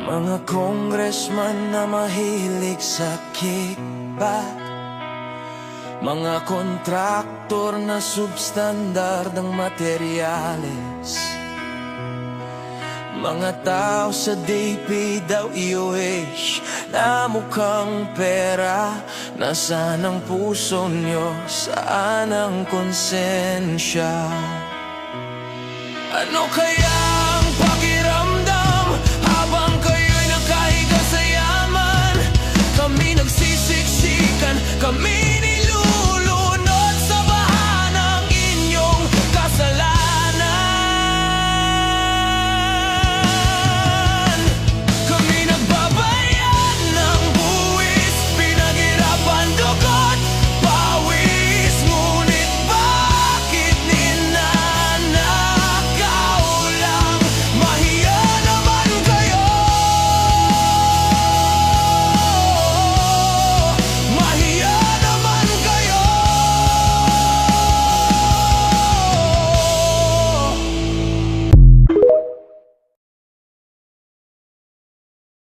Mga congressman na mahilig sa kickback, mga kontraktor na substandard ang materyales, mga tao sa DPWH na mukhang pera. Nasaan ang puso nyo? Saan ang konsensya? Ano kaya